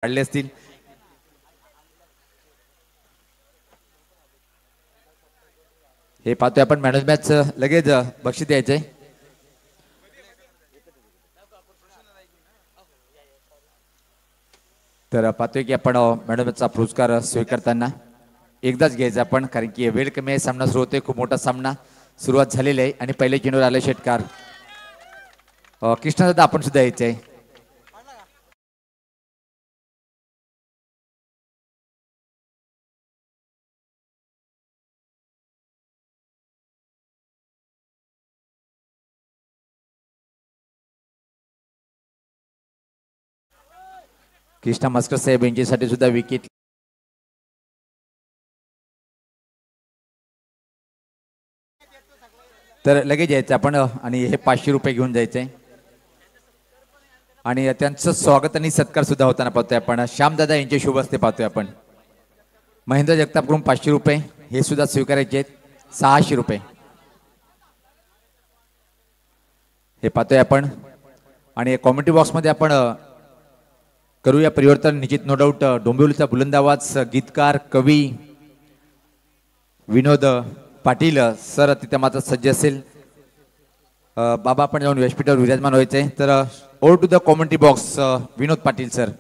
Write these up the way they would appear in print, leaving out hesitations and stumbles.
काढले असतील. हे पाहतोय आपण मॅन ऑफ मॅच लगेच बक्षीस द्यायचंय. तर पाहतोय की आपण मॅन ऑफ मॅचचा पुरस्कार स्वीकारताना एकदाच घ्यायचा आपण, कारण की वेळ कमी आहे, सामना सुरू होतोय, खूप मोठा सामना सुरुवात झालेली आहे आणि पहिले चेंडूवर आले षटकार. कृष्णदादा आपण सुद्धा यायचंय. कृष्णा मस्कर साहेब यांच्यासाठी सुद्धा विकेट. तर लगेच यायचं आपण आणि हे 500 रुपये घेऊन जायचंय आणि त्यांचं स्वागत आणि सत्कार सुद्धा होताना पाहतोय आपण. श्यामदादा यांचे शुभ हस्ते पाहतोय आपण. महेंद्र जगतापकडून 500 रुपये हे सुद्धा स्वीकारायचे आहेत. 600 रुपये हे पाहतोय आपण. आणि कॉमेंट्री बॉक्समध्ये आपण करूया परिवर्तन निश्चित, नो डाऊट. डोंबिवलीचा बुलंद आवाज गीतकार कवी विनोद पाटील सर तिथे मात्र सज्ज असेल. बाबा आपण जाऊन व्यासपीठावर विराजमान व्हायचे. तर over to the commentary box Vinod Patil sir.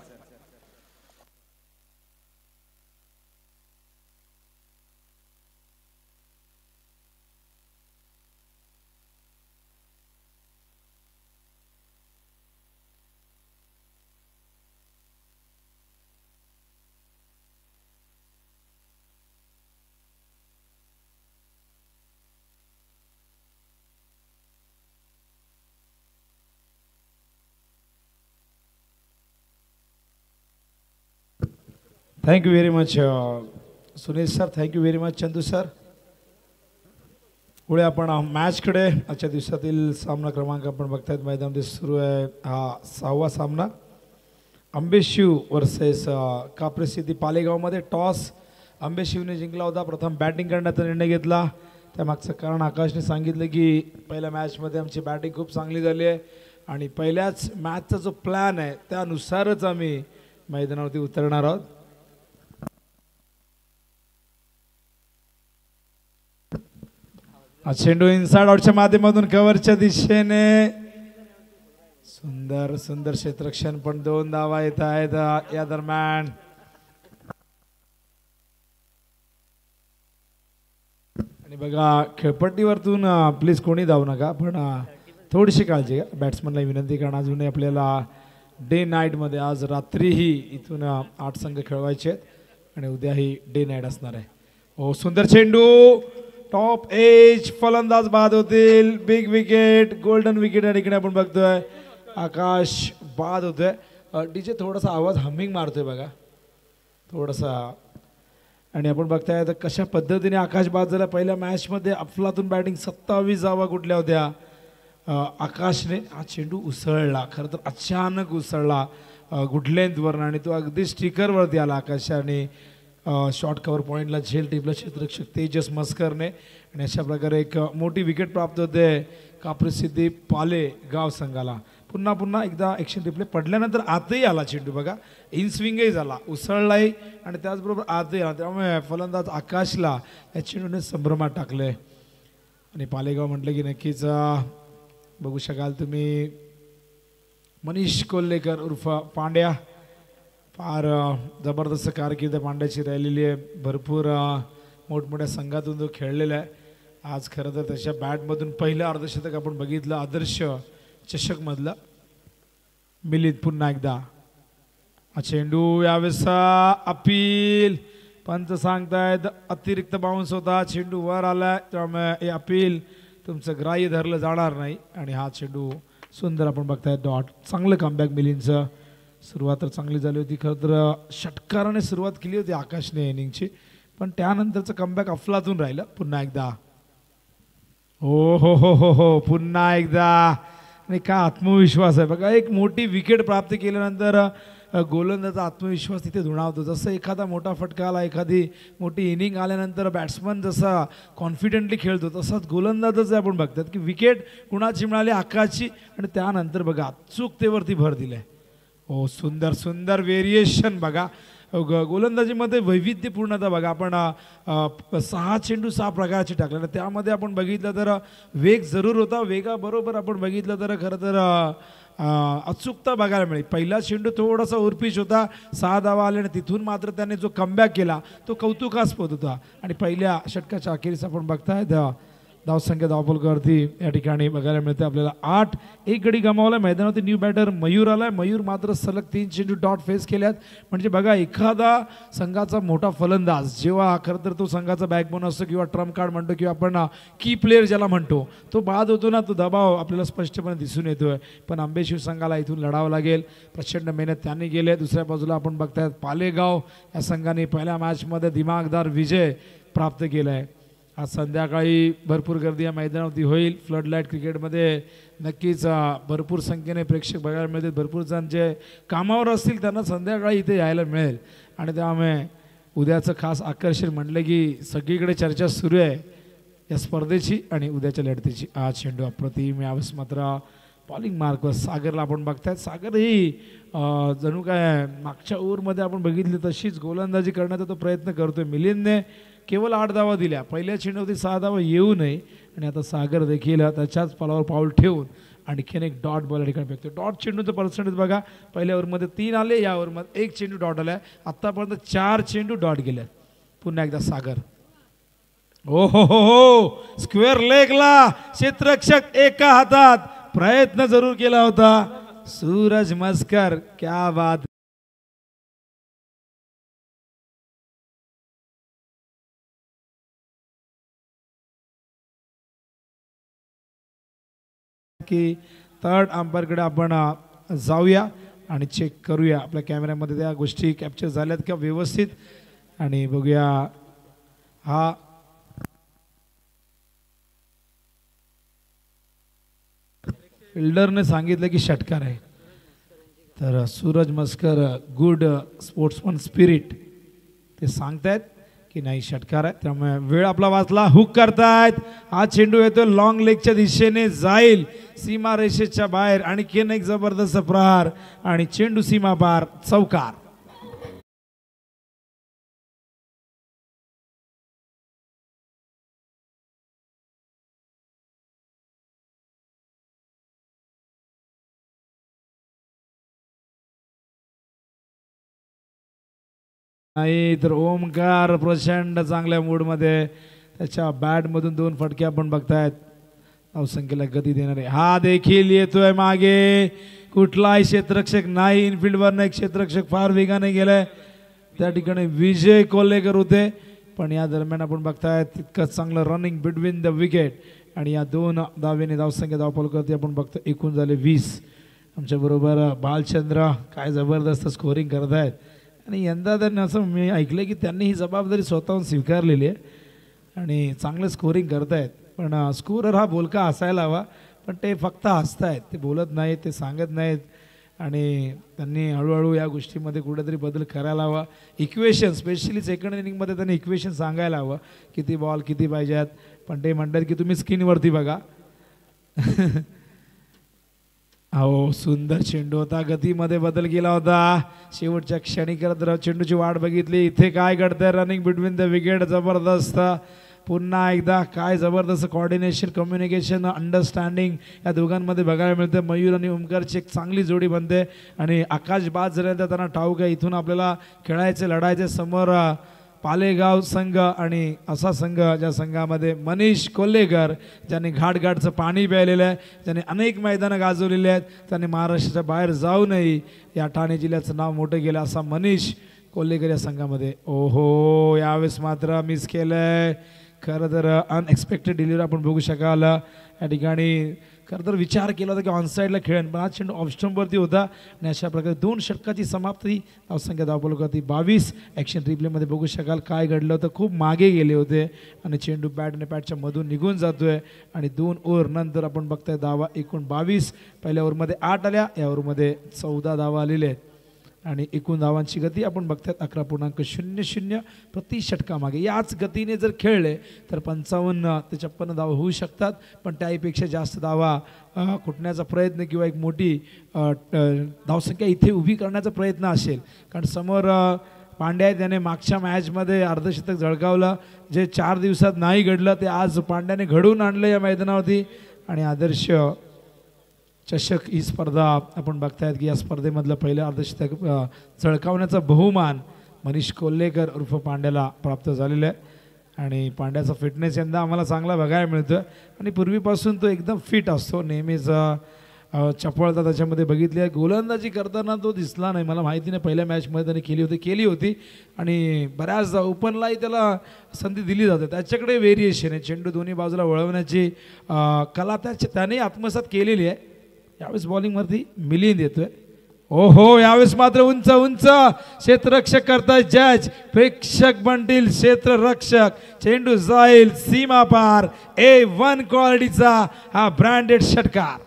Thank you very much Sunil sir. Thank you very much Chandu sir. पुढे आपण मॅचकडे आजच्या दिवसातील सामना क्रमांक आपण बघतायत मैदानामध्ये सुरू आहे. हा 6वा सामना अंबेशिव वर्सेस काप्रसिद्धी पालेगावमध्ये. टॉस अंबेशिवने जिंकला होता. प्रथम बॅटिंग करण्याचा निर्णय घेतला. त्यामागचं कारण आकाशने सांगितलं की पहिल्या मॅचमध्ये आमची बॅटिंग खूप चांगली झाली आहे आणि पहिल्याच मॅचचा जो प्लॅन आहे त्यानुसारच आम्ही मैदानावरती उतरणार आहोत. चेंडू इनसाइड आउटच्या माध्यमातून कव्हरच्या दिशेने सुंदर सुंदर क्षेत्ररक्षण, पण 2 धावा येत आहेत या दरम्यान. आणि बघा खेळपट्टीवरतून प्लीज कोणी धावू नका, पण थोडीशी काळजी घ्या. बॅट्समनला विनंती करणं. अजूनही आपल्याला डे नाईटमध्ये आज रात्रीही इथून 8 संघ खेळवायचे आहेत आणि उद्याही डे नाईट असणार आहे. हो, सुंदर चेंडू टॉप एज, फलंदाज बाद होतील. बिग विकेट, गोल्डन विकेट या ठिकाणी आपण बघतोय. आकाश बाद होतोय. डीजे थोडासा आवाज हमिंग मारतोय बघा थोडासा. आणि आपण बघताय तर कशा पद्धतीने आकाश बाद झाला. पहिल्या मॅचमध्ये अफलातून बॅटिंग 27 धावा कुठल्या होत्या आकाशने. हा चेंडू उसळला, खरं तर अचानक उसळला गुड लेंथवरनं आणि तो अगदी स्टिकरवरती आला आकाशाने. शॉर्ट कव्हर पॉईंटला झेल टिपला क्षेत्ररक्षक तेजस मस्करने आणि अशा प्रकारे एक मोठी विकेट प्राप्त होते काप्रसिद्धी पाले गाव संघाला. पुन्हा एकदा ॲक्शन रिप्ले पडल्यानंतर आतही आला चेंडू बघा. इन स्विंगही झाला, उसळलाही आणि त्याचबरोबर आतही आला. त्यामुळे फलंदाज आकाशला या चेंडूने संभ्रमात टाकले. आणि पालेगाव म्हटलं की नक्कीच बघू शकाल तुम्ही मनीष कोल्हेकर उर्फ पांड्या. फार जबरदस्त कारकीर्द पांड्याची राहिलेली आहे. भरपूर मोठमोठ्या संघातून तो खेळलेला आहे. आज खरं तर त्याच्या बॅटमधून पहिलं अर्धशतक आपण बघितलं आदर्श चषकमधलं. मिलिंद पुन्हा एकदा चेंडू यावेळेस अपील. पंच सांगतायत अतिरिक्त बाउन्स होता, चेंडू वर आला, त्यामुळे हे अपील तुमचं ग्राह्य धरलं जाणार नाही. आणि हा चेंडू सुंदर आपण बघताय डॉट. चांगलं कमबॅक मिलिंदचं. सुरुवात तर चांगली झाली होती, खरं तर षटकाराने सुरुवात केली होती आकाशने इनिंगची, पण त्यानंतरचं कमबॅक अफलातून राहिलं. पुन्हा एकदा हो हो हो हो हो पुन्हा एकदा. आणि काय आत्मविश्वास आहे बघा. एक मोठी विकेट प्राप्त केल्यानंतर गोलंदाजाचा आत्मविश्वास तिथे धुणावतो. जसं एखादा मोठा फटका आला, एखादी मोठी इनिंग आल्यानंतर बॅट्समन जसा कॉन्फिडेंटली खेळतो तसाच गोलंदाजाचं आपण बघतात की विकेट कुणाची मिळाली, आकाशची, आणि त्यानंतर बघा अचूकतेवरती भर दिलाय. हो, सुंदर सुंदर व्हेरिएशन बघा. गोलंदाजीमध्ये वैविध्यपूर्णता बघा. आपण 6 चेंडू 6 प्रकारचे टाकले. त्यामध्ये आपण बघितलं तर वेग जरूर होता. वेगाबरोबर आपण बघितलं तर खरं तर अचूकता बघायला मिळेल. पहिला चेंडू थोडासा उर्पिश होता, 6 धावा आले आणि तिथून मात्र त्याने जो कमबॅक केला तो कौतुकास्पद होता. आणि पहिल्या षटकाच्या अखेरीस आपण बघताय धावसंख्या धावफलकावरती या ठिकाणी बघायला मिळते आपल्याला 8. एक गडी गमावला. मैदानावरती न्यू बॅटर मयूर आलाय. मयूर मात्र सलग 3 चेंडू डॉट फेस केल्यात. म्हणजे बघा, एखादा संघाचा मोठा फलंदाज जेव्हा खरं तर तो संघाचा बॅकबोन असतो किंवा ट्रम्प कार्ड म्हणतो किंवा आपण की प्लेअर ज्याला म्हणतो, तो बाद होतो ना, तो दबाव आपल्याला स्पष्टपणे दिसून येतोय. पण आंबेशिव संघाला इथून लढावं लागेल. प्रचंड मेहनत त्यांनी केली. दुसऱ्या बाजूला आपण बघतायत पालेगाव या संघाने पहिल्या मॅचमध्ये दिमागदार विजय प्राप्त केला आहे. आज संध्याकाळी भरपूर गर्दी या मैदानावरती होईल. फ्लड लाईट क्रिकेटमध्ये नक्कीच भरपूर संख्येने प्रेक्षक बघायला मिळतील. भरपूर जण जे कामावर असतील त्यांना संध्याकाळी इथे यायला मिळेल. आणि त्यामुळे उद्याचं खास आकर्षण म्हटलं की सगळीकडे चर्चा सुरू आहे या स्पर्धेची आणि उद्याच्या लढतीची. आज चेंडू अप्रतिम. यावेळेस मात्र बॉलिंग मार्कवर सागरला आपण बघतायत. सागर ही जणू काय मागच्या ओव्हरमध्ये आपण बघितली तशीच गोलंदाजी करण्याचा तो प्रयत्न करतोय. मिलिंदने केवळ 8 धावा दिल्या. पहिल्या चेंडूवरती 6 धावा येऊ नये. आणि आता सागर देखील त्याच्याच पालावर पाऊल ठेवून आणखीन एक डॉट बॉल या ठिकाणी फेकतो. डॉट चेंडूचं पर्सेंटेज बघा, पहिल्या ओव्हरमध्ये 3 आले, या ओव्हरमध्ये 1 चेंडू डॉट आलाय. आत्तापर्यंत 4 चेंडू डॉट गेले. पुन्हा एकदा सागर. ओ हो, स्क्वेअर लेगला क्षेत्ररक्षक एका हातात, प्रयत्न जरूर केला होता सूरज मस्कर. क्या बात. की थर्ड अंपायरकडे आपण जाऊया आणि चेक करूया आपल्या कॅमेऱ्यामध्ये त्या गोष्टी कॅप्चर झाल्यात का व्यवस्थित, आणि बघूया. हा फिल्डरने सांगितलं की षटकार आहे. तर सूरज मस्कर गुड स्पोर्ट्समन स्पिरिट ते सांगतायत की नाही षटकार आहे. त्यामुळे वेळ आपला वाचला. हुक करतायत. हा चेंडू येतो लॉंग लेगच्या दिशेने, जाईल सीमा रेषेच्या बाहेर. आणखीन एक जबरदस्त प्रहार आणि चेंडू सीमा पार, चौकार. नाही तर ओमकार प्रचंड चांगल्या मूडमध्ये, त्याच्या बॅटमधून 2 फटके आपण बघतायत. धावसंख्येला गती देणारे. हा देखील येतोय मागे. कुठलाही क्षेत्ररक्षक नाही. इनफिल्डवरनं एक क्षेत्ररक्षक फार वेगाने गेलाय. त्या ठिकाणी विजय कोल्हेकर होते. पण या दरम्यान आपण बघताय तितकंच चांगलं रनिंग बिटवीन द विकेट. आणि या 2 धावेने धावसंख्या धावफलकावरती आपण बघतो एकूण झाले 20. आमच्याबरोबर बालचंद्र काय जबरदस्त स्कोरिंग करत आहेत. आणि यंदा त्यांनी असं मी ऐकलं की त्यांनी ही जबाबदारी स्वतःहून स्वीकारलेली आहे आणि चांगलं स्कोरिंग करतायत. पण स्कोरर हा बोलका असायला हवा, पण ते फक्त हसतायत, ते बोलत नाहीत, ते सांगत नाहीत. आणि त्यांनी हळूहळू या गोष्टीमध्ये कुठेतरी बदल करायला हवा. इक्वेशन स्पेशली सेकंड इनिंगमध्ये त्यांनी इक्वेशन सांगायला हवं, किती बॉल किती पाहिजेत. पण ते म्हणतात की तुम्ही स्क्रीनवरती बघा. हो, सुंदर चेंडू होता. गतीमध्ये बदल केला होता शेवटच्या क्षणी. करत चेंडूची वाट बघितली. इथे काय घडतंय, रनिंग बिटवीन द विकेट जबरदस्त. पुन्हा एकदा काय जबरदस्त कॉर्डिनेशन, कम्युनिकेशन, अंडरस्टँडिंग या दोघांमध्ये बघायला मिळते. मयूर आणि ओमकारची एक चांगली जोडी बनते. आणि आकाश बाद झाल्यानंतर त्यांना ठाऊक आहे इथून आपल्याला खेळायचे, लढायचे. समोर पालेगाव संघ आणि असा संघ ज्या संघामध्ये मनीष कोल्हेकर, ज्यांनी घाटघाटचं पाणी प्यायलेलं आहे, ज्यांनी अनेक मैदानं गाजवलेली आहेत, त्यांनी महाराष्ट्राच्या बाहेर जाऊनही या ठाणे जिल्ह्याचं नाव मोठं केलं, असा मनीष कोल्हेकर या संघामध्ये. ओहो, यावेळेस मात्र मिस केलंय. खरं तर अनएक्सपेक्टेड डिलिव्हरी आपण बघू शकाल या ठिकाणी. खरं तर विचार केला होता की ऑनसाईडला खेळेन, पण हा चेंडू ऑफस्टंपवरती होता. आणि अशा प्रकारे 2 षटकाची समाप्ती. धावसंख्या धावफलकावरती 22. ॲक्शन रिप्लेमध्ये बघू शकाल काय घडलं होतं. खूप मागे गेले होते आणि चेंडू बॅट आणि पॅटच्या मधून निघून जातोय. आणि 2 ओव्हर नंतर आपण बघताय धावा एकूण 22. पहिल्या ओव्हरमध्ये 8 आल्या, या ओव्हरमध्ये 14 धावा आलेल्या आहेत. आणि एकूण धावांची गती आपण बघतात 11.00 प्रति षटकामागे. याच गतीने जर खेळले तर 55 ते 56 धावा होऊ शकतात, पण त्याहीपेक्षा जास्त धावा कुटण्याचा प्रयत्न किंवा एक मोठी धावसंख्या इथे उभी करण्याचा प्रयत्न असेल. कारण समोर पांड्या त्याने मागच्या मॅचमध्ये अर्धशतक झळकावलं, जे 4 दिवसात नाही घडलं ते आज पांड्याने घडवून आणलं या मैदानावरती. आणि आदर्श चषक ही स्पर्धा आपण बघतायत की या स्पर्धेमधलं पहिलं अर्धशतक झळकावण्याचा बहुमान मनीष कोल्हेकर उर्फ पांड्याला प्राप्त झालेला आहे. आणि पांड्याचा फिटनेस यंदा आम्हाला चांगला बघायला मिळतो आणि पूर्वीपासून तो एकदम फिट असतो, नेहमीच चपळता त्याच्यामध्ये बघितली आहे. गोलंदाजी करताना तो दिसला नाही, मला माहिती नाही पहिल्या मॅचमध्ये त्याने केली होती आणि बऱ्याचदा ओपनलाही त्याला संधी दिली जाते. त्याच्याकडे व्हेरिएशन आहे, चेंडू दोन्ही बाजूला वळवण्याची कला त्याने आत्मसात केलेली आहे. यावेळेस बॉलिंगवरती मिलिंद येतोय. ओहो, यावेळेस मात्र उंच उंच क्षेत्ररक्षक करताय जज, प्रेक्षक बनतील क्षेत्ररक्षक, चेंडू जाईल सीमा पार. A1 क्वालिटीचा हा ब्रँडेड षटकार.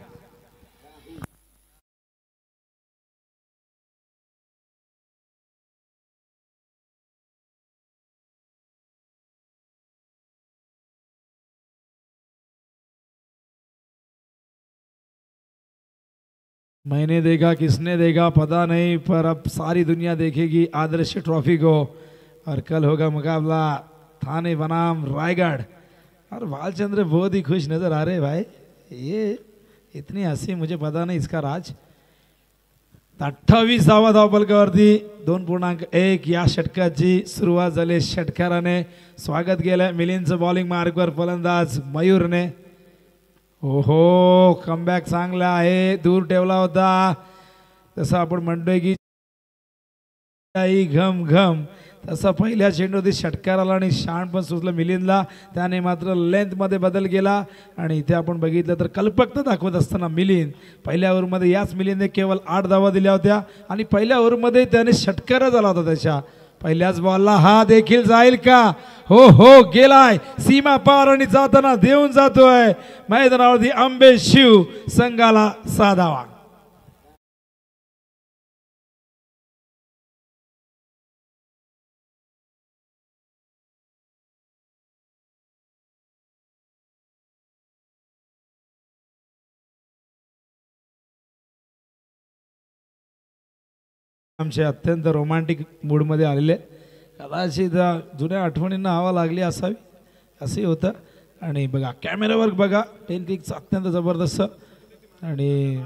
मैंने देखा किसने देखा पता नहीं, पर अब सारी दुनिया देखेगी आदर्श ट्रॉफी को. और कल होगा मुकाबला थाने बनाम रायगढ़. और बालचंद्र बहुत ही खुश नजर आ रहे भाई, ये इतनी हंसी मुझे पता नहीं इसका राज. 28 धावा धावफलकावरती 2.1 या षटकाची सुरुवात झाली. षटकाराने स्वागत केलं मिलिंदचं बॉलिंग मार्कवर फलंदाज मयूरने. ओहो, कमबॅक चांगला आहे, दूर ठेवला होता तसं आपण म्हणतोय की घम घम, तसा पहिल्या चेंडूवरती षटकार आला आणि शाण पण सुचलं मिलिंदला. त्याने मात्र लेंथमध्ये बदल केला आणि इथे आपण बघितलं तर कल्पकता दाखवत असताना मिलिंद पहिल्या ओव्हरमध्ये याच मिलिंदने केवळ 8 धावा दिल्या होत्या आणि पहिल्या ओव्हरमध्ये त्याने षटकारच आला होता त्याच्या पहिल्याच बॉलला. हा देखील जाईल का? हो हो, गेलाय सीमा पार आणि जाताना देऊन जातोय मैदानावरती अंबे शिव संघाला 6 धावा. आमचे अत्यंत रोमॅन्टिक मूडमध्ये आलेले, कदाचित जुन्या आठवणींना हवा लागली असावी असंही होतं. आणि बघा कॅमेरावर बघा 10 क्लिकचं अत्यंत जबरदस्त. आणि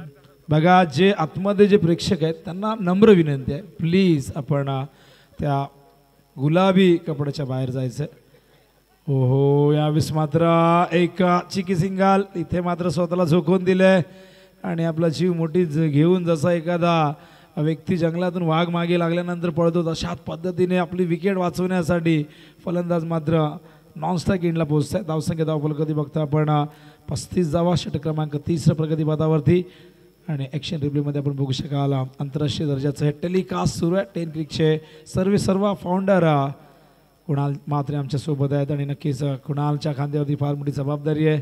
बघा जे आतमध्ये जे प्रेक्षक आहेत त्यांना नम्र विनंती आहे, प्लीज आपण त्या गुलाबी कपड्याच्या बाहेर जायचं. ओहो, यावेळेस मात्र एक चिकी सिंगाल इथे मात्र स्वतःला झोकून दिले आणि आपला जीव मोठी घेऊन जसा एखादा व्यक्ती जंगलातून वाघ मागे लागल्यानंतर पळतो तशाच पद्धतीने आपली विकेट वाचवण्यासाठी फलंदाज मात्र नॉनस्ट्राईक एंडला पोहोचत आहे. धावसंख्या धावफलकावरती बघता आपण 35 धावा, षटक क्रमांक 30 प्रगतीपथावरती. आणि ॲक्शन रिप्लेमध्ये आपण बघू शकाल आंतरराष्ट्रीय दर्जाचं हे टेलिकास्ट सुरू आहे. 10 क्लिकचे सर्व फाउंडर कुणाल म्हात्रे आमच्या सोबत आहेत आणि नक्कीच कुणालच्या खांद्यावरती फार मोठी जबाबदारी आहे.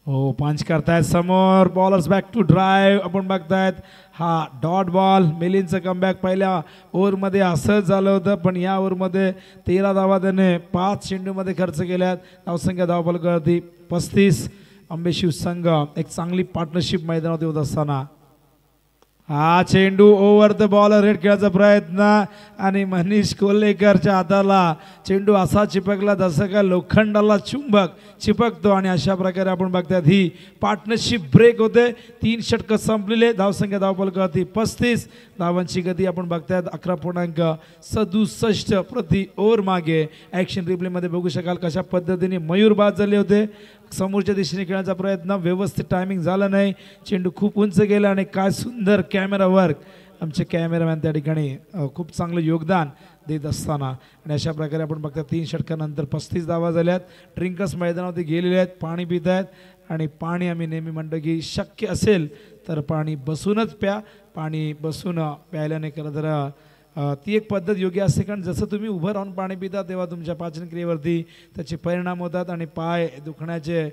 हो, पंच करतायत समोर, बॉलर्स बॅक टू ड्राईव्ह आपण बघतायत. हा डॉट बॉल, मिलिंदचं कमबॅक पहिल्या ओव्हरमध्ये असंच झालं होतं, पण या ओव्हरमध्ये 13 धावा त्याने 5 चेंडूमध्ये खर्च केल्यात. धावसंख्या धावफलकावरती 35. अंबेशिव संघ एक चांगली पार्टनरशिप मैदानावरती होत असताना हा चेंडू ओव्हर द बॉलर हेड खेळायचा प्रयत्न आणि मनीष कोल्हेकरच्या हाताला चेंडू असा चिपकला जसं काय लोखंडाला चुंबक चिपकतो. आणि अशा प्रकारे आपण बघतात ही पार्टनरशिप ब्रेक होते. 3 षटकं संपलेले. धावसंख्या धावफलकावरती 35. धावांची गती आपण बघतायत 11.67 प्रति ओव्हर मागे. ॲक्शन रिप्लेमध्ये बघू शकाल कशा पद्धतीने मयूर बाद झाले होते. समोरच्या दिशेने खेळण्याचा प्रयत्न, व्यवस्थित टायमिंग झालं नाही, चेंडू खूप उंच गेला आणि काय सुंदर कॅमेरा वर्क. आमचे कॅमेरामॅन त्या ठिकाणी खूप चांगलं योगदान देत असताना. आणि अशा प्रकारे आपण बघता 3 षटकानंतर 35 धावा झाल्यात. ड्रिंकर्स मैदानावरती गेलेले आहेत, पाणी पित आहेत. आणि पाणी आम्ही नेहमी म्हणतो की शक्य असेल तर पाणी बसूनच प्या. पाणी बसून प्यायल्याने खरं तर ती एक पद्धत योग्य असते, कारण जसं तुम्ही उभं राहून पाणी पिता तेव्हा तुमच्या पाचनक्रियेवरती त्याचे परिणाम होतात आणि पाय दुखण्याचे,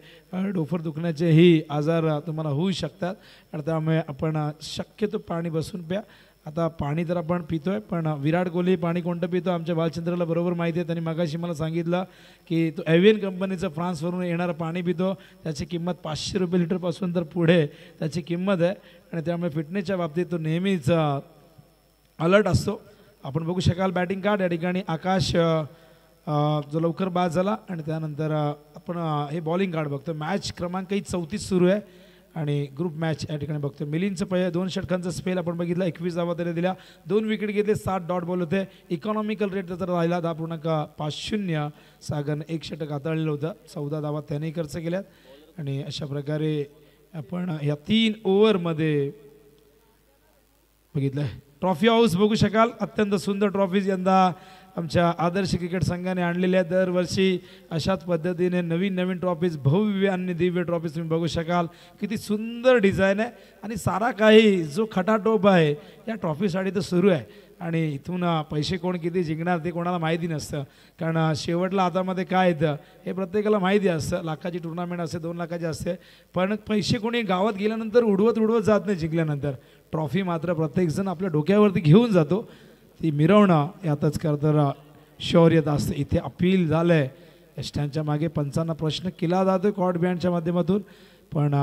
डोफर दुखण्याचेही आजार तुम्हाला होऊ शकतात. आणि त्यामुळे आपण शक्यतो पाणी बसून प्या. आता पाणी तर आपण पितोय, पण विराट कोहली पाणी कोणतं पितो आमच्या बालचंद्रला बरोबर माहिती आहे. त्यांनी मगाशी मला सांगितलं की तो एव्हियन कंपनीचं फ्रान्सवरून येणारं पाणी पितो, त्याची किंमत 500 रुपये लिटरपासून तर पुढे त्याची किंमत आहे. आणि त्यामुळे फिटनेसच्या बाबतीत तो नेहमीच अलर्ट असतो. आपण बघू शकाल बॅटिंग कार्ड या ठिकाणी आकाश जो लवकर बाद झाला. आणि त्यानंतर आपण हे बॉलिंग कार्ड बघतो. मॅच क्रमांक 34 सुरू आहे आणि ग्रुप मॅच या ठिकाणी बघतो. मिलिंदचं 2 षटकांचा स्पेल आपण बघितला, 21 धावा त्याने दिल्या, 2 विकेट घेतले, 7 डॉट बॉल होते. इकॉनॉमिकल रेट त्याचा राहिला 10.50. सागरनं 1 षटक हाताळलेलं होतं, 14 धावा त्यानेही खर्च केल्यात. आणि अशा प्रकारे आपण या 3 ओव्हरमध्ये बघितलं. ट्रॉफी हाऊस बघू शकाल, अत्यंत सुंदर ट्रॉफीज यंदा आमच्या आदर्श क्रिकेट संघाने आणलेल्या आहेत. दरवर्षी अशाच पद्धतीने नवीन नवीन ट्रॉफीज, भव्य आणि दिव्य ट्रॉफीज तुम्ही बघू शकाल. किती सुंदर डिझाईन आहे आणि सारा काही जो खटाटोप आहे या ट्रॉफीसाठी तर सुरू आहे. आणि इथून पैसे कोण किती जिंकणार ते कोणाला माहिती नसतं, कारण शेवटला हातामध्ये काय येतं हे प्रत्येकाला माहिती असतं. लाखाची टुर्नामेंट असते, 2 लाखाची असते, पण पैसे कोणी गावात गेल्यानंतर उडवत जात नाही जिंकल्यानंतर. ट्रॉफी मात्र प्रत्येकजण आपल्या डोक्यावरती घेऊन जातो, ती मिरवणं यातच खरं तर शौर्यता असते. इथे अपील झालं आहे, यष्टांच्या मागे पंचांना प्रश्न केला जातो कॉर्ड बँडच्या माध्यमातून, पण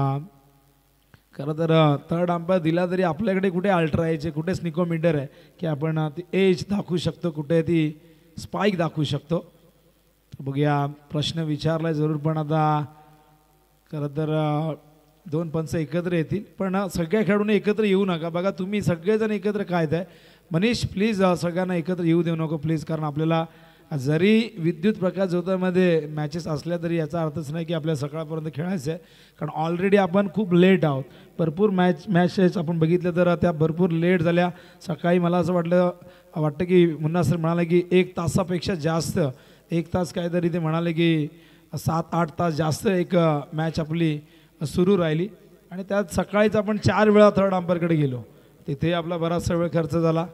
खरं तर थर्ड अंपायर दिला तरी आपल्याकडे कुठे अल्ट्रा यायचे, कुठे स्निकोमीटर आहे की आपण ती एज दाखवू शकतो, कुठे ती स्पाईक दाखवू शकतो. बघूया, प्रश्न विचारला आहे जरूर, पण आता खरं तर 2 पंच एकत्र येतील, पण सगळ्या खेळाडूंनी एकत्र येऊ नका. बघा तुम्ही सगळेजण एकत्र काय आहे. मनीष प्लीज सगळ्यांना एकत्र येऊ देऊ नको प्लीज, कारण आपल्याला जरी विद्युत प्रकाश झोतामध्ये मॅचेस असल्या तरी याचा अर्थच नाही की आपल्याला सकाळपर्यंत खेळायचं आहे, कारण ऑलरेडी आपण खूप लेट आहोत. भरपूर मॅचेस आपण बघितलं तर त्या भरपूर लेट झाल्या. सकाळी मला असं वाटतं की मुन्ना सर म्हणाले की 1 तासापेक्षा जास्त, 1 तास काहीतरी ते म्हणाले की 7-8 तास जास्त एक मॅच आपली सुरू राहिली. आणि त्यात सकाळीच आपण 4 वेळा थर्ड अंपायरकडे गेलो, तिथे आपला बराचसा वेळ खर्च झाला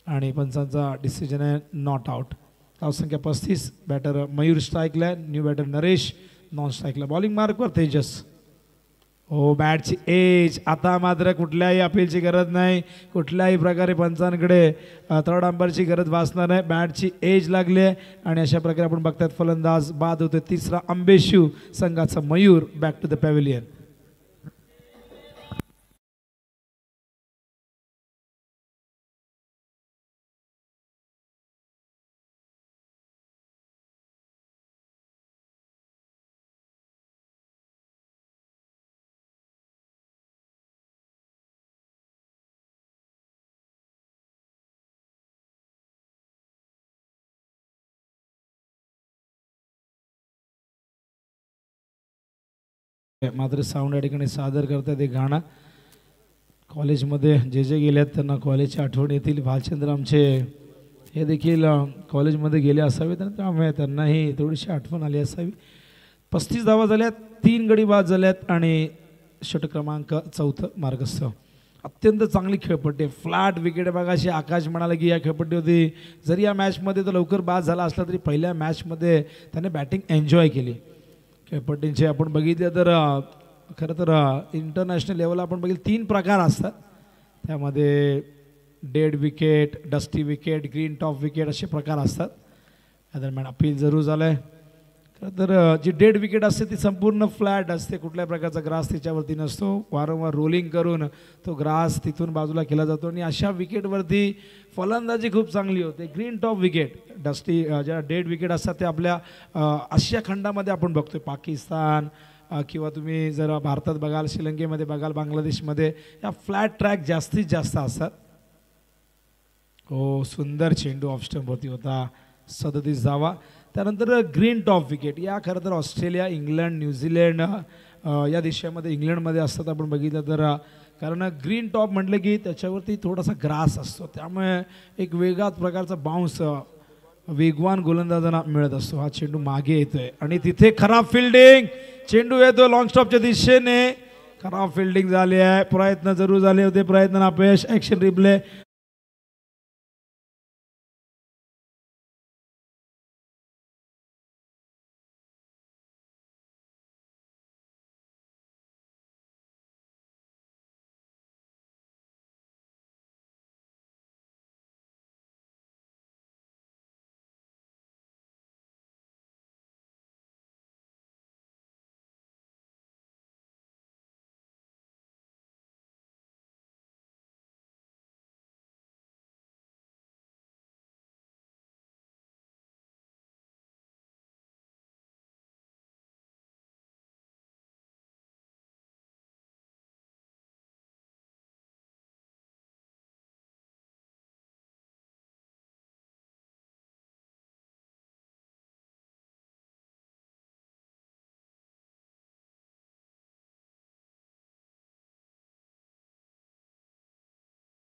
आणि पंचांचा डिसिजन आहे नॉट आउट. धावसंख्या 35. बॅटर मयूर स्ट्राईकला, न्यू बॅटर नरेश नॉन स्ट्राईकला. बॉलिंग मार्कवर तेजस. हो, बॅटची एज. आता मात्र कुठल्याही अपीलची गरज नाही, कुठल्याही प्रकारे पंचांकडे थर्ड अंपायरची गरज भासणार नाही. बॅटची एज लागली आहे आणि अशा प्रकारे आपण बघतात फलंदाज बाद होते. 3रा अंबेशू, संघाचा Mayur back to the pavilion. मात्र साऊंड या ठिकाणी सादर करतात एक गाणं. कॉलेजमध्ये जे जे गेल्यात त्यांना कॉलेजची आठवण येतील. भालचंद्र आमचे हे देखील कॉलेजमध्ये गेले असावेत आणि त्यामुळे त्यांनाही थोडीशी आठवण आली असावी. 35 धावा झाल्यात, 3 गडी बाद झाल्यात आणि षटक क्रमांक 4 मार्गस्थ. अत्यंत चांगली खेळपट्टी आहे, फ्लॅट विकेट. बघाशी आकाश म्हणाला की या खेळपट्टीवरती जरी या मॅचमध्ये तो लवकर बाद झाला असला तरी पहिल्या मॅचमध्ये त्याने बॅटिंग एन्जॉय केली. खेळपट्टींचे आपण बघितले तर खरं तर इंटरनॅशनल लेवलला आपण बघितलं 3 प्रकार असतात, त्यामध्ये dead wicket, dusty wicket, green top wicket असे प्रकार असतात. या दरम्यान अपील जरूर झालं आहे. खरं तर जी डेड विकेट असते ती संपूर्ण फ्लॅट असते, कुठल्याही प्रकारचा ग्रास तिच्यावरती नसतो. वारंवार रोलिंग करून तो ग्रास तिथून बाजूला केला जातो आणि अशा विकेटवरती फलंदाजी खूप चांगली होते. ग्रीन टॉप विकेट, डस्टी ज्या डेड विकेट असतात ते आपल्या आशिया खंडामध्ये आपण बघतोय. पाकिस्तान किंवा तुम्ही जर भारतात बघाल, श्रीलंकेमध्ये बघाल, बांगलादेशमध्ये या फ्लॅट ट्रॅक जास्तीत जास्त असतात. हो, सुंदर चेंडू ऑफ स्टंपवरती होता, 37 धावा. त्यानंतर ग्रीन टॉप विकेट या खरं तर ऑस्ट्रेलिया, इंग्लंड, न्यूझीलंड या देशामध्ये, इंग्लंडमध्ये असतात आपण बघितलं तर, कारण ग्रीन टॉप म्हटलं की त्याच्यावरती थोडासा ग्रास असतो, त्यामुळे एक वेगळाच प्रकारचा बाउन्स वेगवान गोलंदाजांना मिळत असतो. हा चेंडू मागे येतोय आणि तिथे खराब फिल्डिंग, चेंडू येतो लॉंग स्टॉपच्या दिशेने, खराब फिल्डिंग झाली आहे. प्रयत्न जरूर झाले होते, प्रयत्न अपयश. Action replay.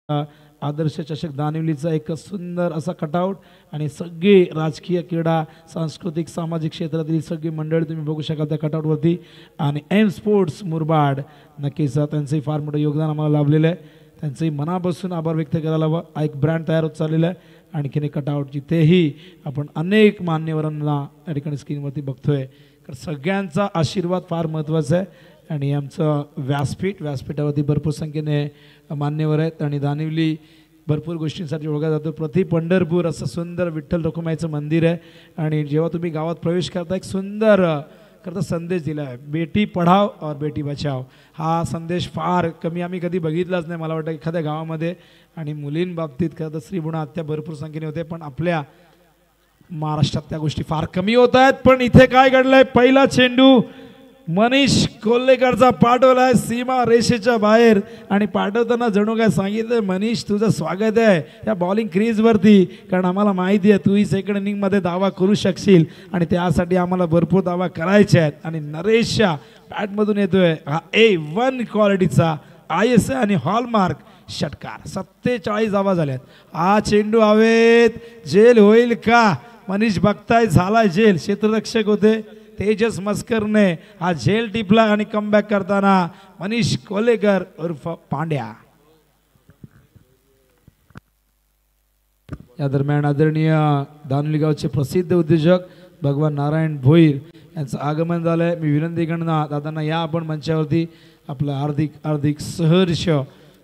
आदर्श चषक दानिवलीचा एक सुंदर असा कटआउट आणि सगळे राजकीय क्रीडा सांस्कृतिक सामाजिक क्षेत्रातील सगळी मंडळी तुम्ही बघू शकाल त्या कटआउटवरती. आणि एम स्पोर्ट्स मुरबाड नक्कीच त्यांचंही फार मोठं योगदान आम्हाला लाभलेलं आहे. त्यांचंही मनापासून आभार व्यक्त करायला हवं. हा एक ब्रँड तयार होत चाललेला आहे. आणखीन एक कटआउट जिथेही आपण अनेक मान्यवरांना या ठिकाणी स्क्रीनवरती बघतोय. तर सगळ्यांचा आशीर्वाद फार महत्त्वाचा आहे. आणि आमचं व्यासपीठावरती भरपूर संख्येने मान्यवर आहेत. आणि दानिवली भरपूर गोष्टींसाठी ओळखला जातो. प्रति पंढरपूर असं सुंदर विठ्ठल रखुमाईचं मंदिर आहे. आणि जेव्हा तुम्ही गावात प्रवेश करता एक सुंदर करता संदेश दिला आहे, बेटी पढाव और बेटी बचाव. हा संदेश फार कमी आम्ही कधी बघितलाच नाही मला वाटतं एखाद्या गावामध्ये. आणि मुलींबाबतीत खरं तर स्त्रीभ्रूण हत्या भरपूर संख्येने होते, पण आपल्या महाराष्ट्रात त्या गोष्टी फार कमी होत आहेत. पण इथे काय घडलंय, पहिला चेंडू मनीष कोल्हेकरचा पाठवलाय सीमा रेषेच्या बाहेर. आणि पाठवताना जणू काय सांगितलं, मनीष तुझं स्वागत आहे या बॉलिंग क्रीजवरती, कारण आम्हाला माहिती आहे तूही सेकंड इनिंगमध्ये दावा करू शकशील आणि त्यासाठी आम्हाला भरपूर दावा करायचे आहेत. आणि नरेशच्या बॅटमधून येतोय हा A1 क्वालिटीचा ISI आणि हॉलमार्क षटकार. 47 धावा झाल्यात. हा चेंडू हवेत, जेल होईल का? मनीष बघताय झालाय जेल. क्षेत्ररक्षक होते तेजस मस्करने हा झेल टिपला आणि कमबॅक करताना मनीष कोल्हेकर उर्फ पांड्या. या दरम्यान आदरणीय दानिवली गावचे प्रसिद्ध उद्योजक भगवान नारायण भोईर यांचं आगमन झालंय. मी विनंती करणार दादांना या आपण मंचावरती. आपलं हार्दिक सहर्ष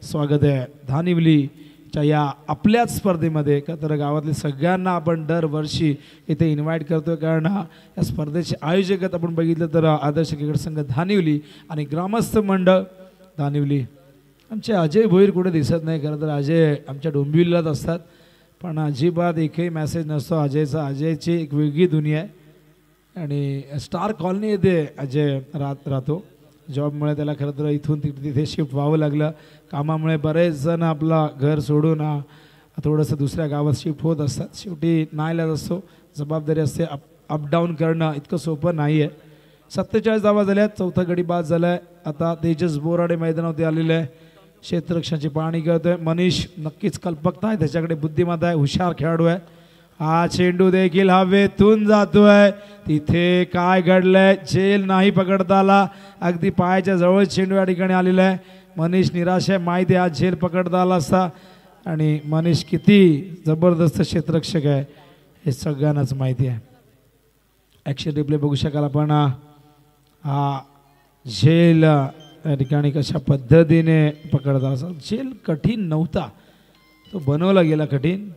स्वागत आहे दानिवलीच्या या आपल्याच स्पर्धेमध्ये. का तर गावातल्या सगळ्यांना आपण दरवर्षी इथे इन्व्हाइट करतो, कारण या स्पर्धेचे आयोजक आपण बघितलं तर आदर्श क्रिकेट संघ दानिवली आणि ग्रामस्थ मंडळ दानिवली. आमचे अजय भोईर कुठे दिसत नाही. खरं तर अजय आमच्या डोंबिवलीलाच असतात, पण अजिबात एकही मेसेज नसतो अजयचा. अजयची एक वेगळी दुनिया आहे. आणि स्टार कॉलनी येते अजय राहतो. जॉबमुळे त्याला खरं तर इथून तिथे शिफ्ट व्हावं लागलं. कामामुळे बरेच जण आपला घर सोडून थोडंसं दुसऱ्या गावात शिफ्ट होत असतात. शेवटी नाईलाज असतो, जबाबदारी असते. अप डाऊन करणं इतकं सोपं नाही आहे. 47 धावा झाल्या, चौथा गडी बाद झाला आहे. आता तेजस बोराडे मैदानावरती आलेले आहे, क्षेत्ररक्षणाची पाहणी करतोय. मनीष नक्कीच कल्पकता आहे, त्याच्याकडे बुद्धिमत्ता आहे, हुशार खेळाडू आहे. हा चेंडू देखील हवेतून जातोय. तिथे काय घडलंय, झेल नाही पकडता आला. अगदी पायाच्या जवळ चेंडू या ठिकाणी आलेला आहे. मनीष निराश आहे, माहिती आहे आज झेल पकडता आला असता. आणि मनीष किती जबरदस्त क्षेत्ररक्षक आहे हे सगळ्यांनाच माहिती आहे. ॲक्शन रिप्ले बघू शकाल आपण. हा झेल या ठिकाणी कशा पद्धतीने पकडता असा. झेल कठीण नव्हता, तो बनवला गेला कठीण.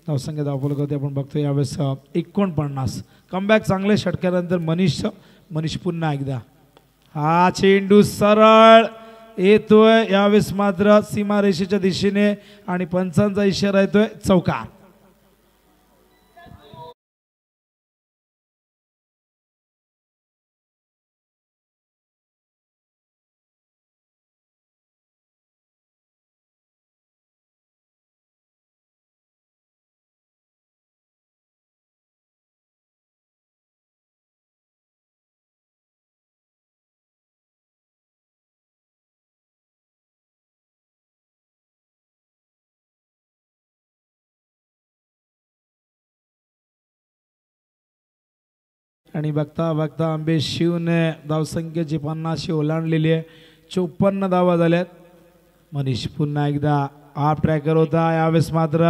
धावसंख्या धावफलक होते आपण बघतो यावेळेस 49. कमबॅक चांगले षटकारानंतर मनीष पुन्हा एकदा. हा चेंडू सरळ येतोय यावेळेस मात्र सीमारेषेच्या दिशेने आणि पंचांचा इशारा येतोय चौकार. आणि बघता बघता आंबे शिवने धावसंख्येची 50 ओलांडलेली आहे. 54 धावा झाल्यात. मनीष पुन्हा एकदा हाफ ट्रॅकर होता, यावेळेस मात्र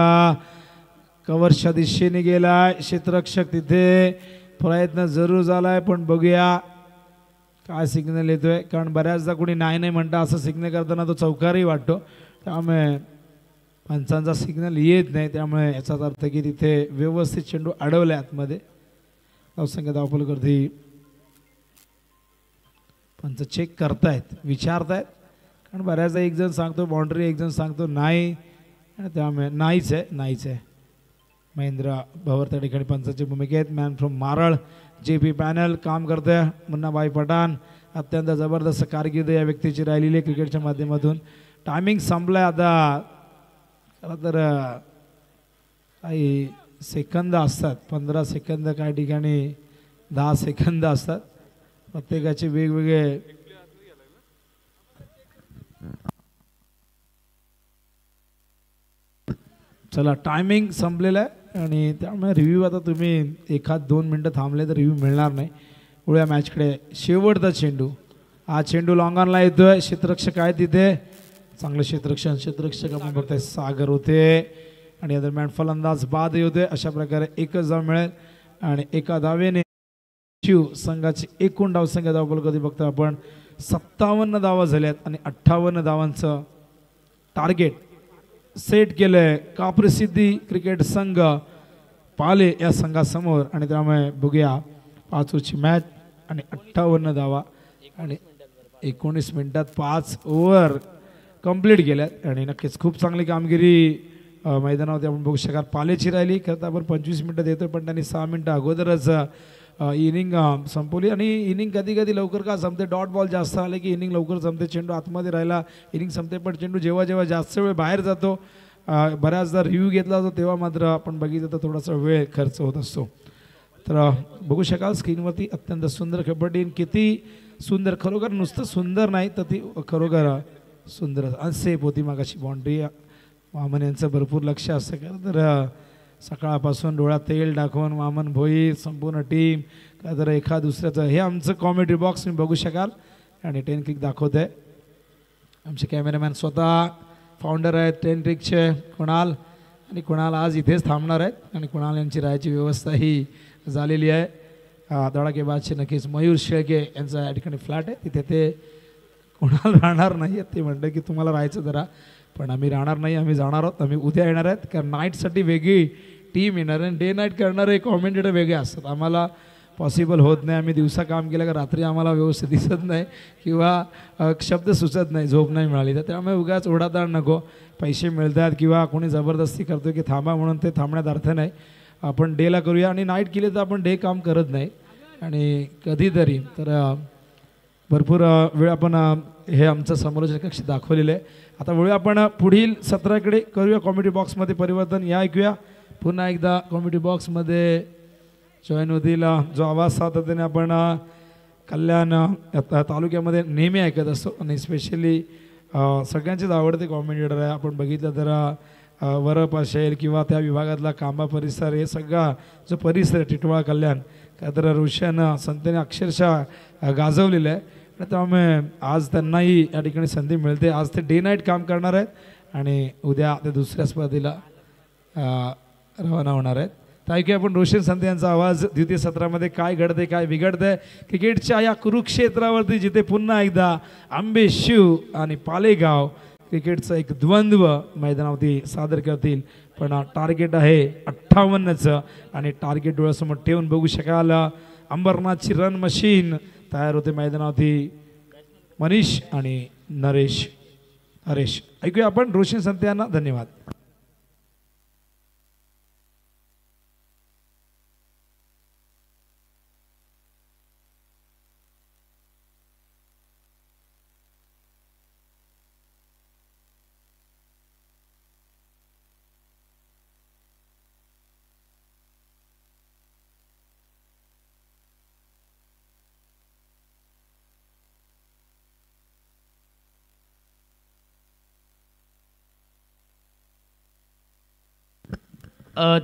कव्हरच्या दिशेने गेलाय. क्षेत्ररक्षक तिथे प्रयत्न जरूर झालाय, पण बघूया काय सिग्नल येतोय, कारण बऱ्याचदा कोणी नाही म्हणता असं सिग्नल करताना तो चौकारही वाटतो. त्यामुळे पंचांचा सिग्नल येत नाही, त्यामुळे याचाच अर्थ की तिथे व्यवस्थित चेंडू अडवलाय आतमध्ये. धावसंख्या धावफलकावरती पंच चेक करतायत, विचारतायत, कारण बऱ्याचदा एक जण सांगतो बाउंड्री, एक जण सांगतो नाही, आणि त्यामुळे नाहीच आहे. महेंद्र भवर त्या ठिकाणी पंचाची भूमिका आहेत. Man from Maral JP panel काम करतोय. मुन्नाभाई पठाण अत्यंत जबरदस्त कारकीर्द या व्यक्तीची राहिलेली आहे क्रिकेटच्या माध्यमातून. टायमिंग संपलाय आता. खरं तर काही सेकंद असतात, 15 सेकंद, काही ठिकाणी 10 सेकंद असतात. प्रत्येकाचे वेगवेगळे चला टायमिंग संपलेलं आहे आणि त्यामुळे रिव्ह्यू आता तुम्ही 1-2 मिनटं थांबले तर रिव्ह्यू मिळणार नाही. पुढल्या मॅचकडे शेवटचा चेंडू. हा चेंडू लॉंग ऑनला येतोय. क्षेत्ररक्षक आहे तिथे, चांगलं क्षेत्ररक्षक आपण बघताय सागर होते आणि या दरम्यान फलंदाज बाद होते. अशा प्रकारे एकच धाव मिळेल आणि एका धावेने शिव संघाची एकूण धावसंख्या धावबल कधी बघता आपण 57 धावा झाल्यात आणि 58 धावांचं टार्गेट सेट केलंय काप्रसिद्धी क्रिकेट संघ पाले या संघासमोर. आणि त्यामुळे बघूया 5 ओव्हरची मॅच आणि 58 धावा आणि 19 मिनिटात 5 ओव्हर कंप्लीट केल्यात आणि नक्कीच खूप चांगली कामगिरी मैदानावरती आपण बघू शकाल. पालेची राहिली खरं तर आपण 25 मिनिटं देतोय पण त्यांनी 6 मिनिटं अगोदरच इनिंग संपवली. आणि इनिंग कधी कधी लवकर का संपते, डॉट बॉल जास्त आले की इनिंग लवकर संपते, चेंडू आतमध्ये राहिला इनिंग संपते. पण चेंडू जेव्हा जेव्हा जास्त वेळ बाहेर जातो, बऱ्याचदा रिव्ह्यू घेतला जातो, तेव्हा मात्र आपण बघितलं तर थोडासा वेळ खर्च होत असतो. तर बघू शकाल स्क्रीनवरती अत्यंत सुंदर कबड्डी, किती सुंदर, खरोखर नुसतं सुंदर नाही तर ती खरोखर सुंदर अनसेफ होती. मागाशी बाउंड्री वामन यांचं भरपूर लक्ष असतं. खरं तर सकाळपासून डोळ्यात तेल टाकून वामन भोई संपूर्ण टीम का तर एका दुसऱ्याचं हे आमचं कॉमेडी बॉक्स तुम्ही बघू शकाल आणि 10 क्लिक दाखवत आहे. आमचे कॅमेरामॅन स्वतः फाउंडर आहेत 10 क्लिकचे कुणाल, आणि कुणाल आज इथेच थांबणार आहेत आणि कुणाल यांची राहायची व्यवस्थाही झालेली आहे. धडाकेबाजचे नक्कीच मयूर शेळके यांचा या ठिकाणी फ्लॅट आहे, तिथे ते कुणाल राहणार नाही आहेत. ते म्हणतं की तुम्हाला राहायचं जरा, पण आम्ही राहणार नाही, आम्ही जाणार आहोत. आम्ही उद्या येणार आहेत कारण नाईटसाठी वेगळी टीम येणार आहे आणि डे नाईट करणारे कॉमेंटेटर वेगळे असतात. आम्हाला पॉसिबल होत नाही, आम्ही दिवसा काम केलं का रात्री आम्हाला व्यवस्थित दिसत नाही किंवा शब्द सुचत नाही, झोप नाही मिळाली. तर त्यामुळे उगाच ओढाताण नको. पैसे मिळतात किंवा कोणी जबरदस्ती करतो की थांबा म्हणून ते थांबण्यात अर्थ नाही. आपण डेला करूया आणि नाईट केली तर आपण डे काम करत नाही. आणि कधीतरी तर भरपूर वेळ आपण हे आमचं समालोचन कक्ष दाखवलेलं आहे. आता वळूया आपण पुढील सत्राकडे, करूया कॉमेडी बॉक्समध्ये परिवर्तन. या ऐकूया पुन्हा एकदा कॉमेडी बॉक्समध्ये जॉईन होतील जो आवाज सातत्याने आपण कल्याण तालुक्यामध्ये नेहमी ऐकत असतो आणि स्पेशली सगळ्यांचेच आवडते कॉमेडिएटर आहे. आपण बघितलं तर वरप असेल किंवा त्या विभागातला कांबा परिसर, हे सगळा जो परिसर आहे टिटवाळा कल्याण का तर रोशन संतेने अक्षरशः गाजवलेलं आहे. आणि त्यामुळे आज त्यांनाही या ठिकाणी संधी मिळते. आज ते डे नाईट काम करणार आहेत आणि उद्या ते दुसऱ्या स्पर्धेला रवाना होणार आहेत. तर ऐकूया आपण रोशन संते यांचा आवाज. द्वितीय सत्रामध्ये काय घडते काय बिघडतंय क्रिकेटच्या या कुरुक्षेत्रावरती, जिथे पुन्हा एकदा आंबे शिव आणि पालेगाव क्रिकेटचं एक द्वंद्व मैदानावरती सादर करतील. पण टार्गेट आहे 58चं आणि टार्गेट डोळ्यासमोर ठेवून बघू शकाल अंबरनाथची रन मशीन तयार होते मैदानावरती. मनीष आणि हरेश. ऐकूया आपण रोशन संते यांना. धन्यवाद.